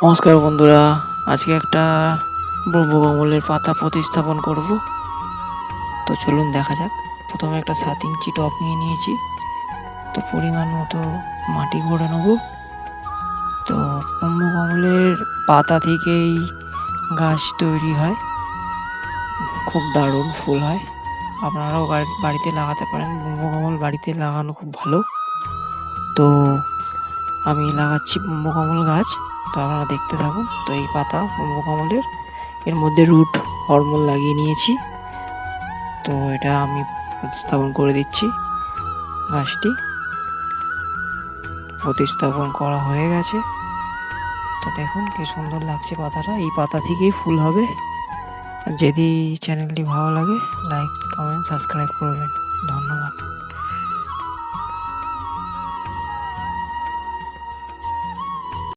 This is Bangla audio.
নমস্কার বন্ধুরা, আজকে একটা ব্রহ্মকমলের পাতা প্রতিস্থাপন করব। তো চলুন দেখা যাক। প্রথমে একটা 7 ইঞ্চি টব নিয়ে নিয়েছি। তো পরিমাণ মতো মাটি ভরে নেব। তো ব্রহ্মকমলের পাতা থেকেই গাছ তৈরি হয়, খুব দারুণ ফুল হয়। আপনারাও বাড়িতে লাগাতে পারেন, ব্রহ্মকমল বাড়িতে লাগানো খুব ভালো। তো আমি লাগাচ্ছি ব্রহ্মকমল গাছ, তো আপনারা দেখতে থাকুন। তো এই পাতা ব্রহ্মকমলের, এর মধ্যে রুট হরমোন লাগিয়ে নিয়েছি। তো এটা আমি প্রতিস্থাপন করে দিচ্ছি। গাছটি প্রতিস্থাপন করা হয়ে গেছে। তো দেখুন কি সুন্দর লাগছে পাতাটা, এই পাতা থেকেই ফুল হবে। যদি চ্যানেলটি ভালো লাগে, লাইক, কমেন্ট, সাবস্ক্রাইব করবেন। ধন্যবাদ।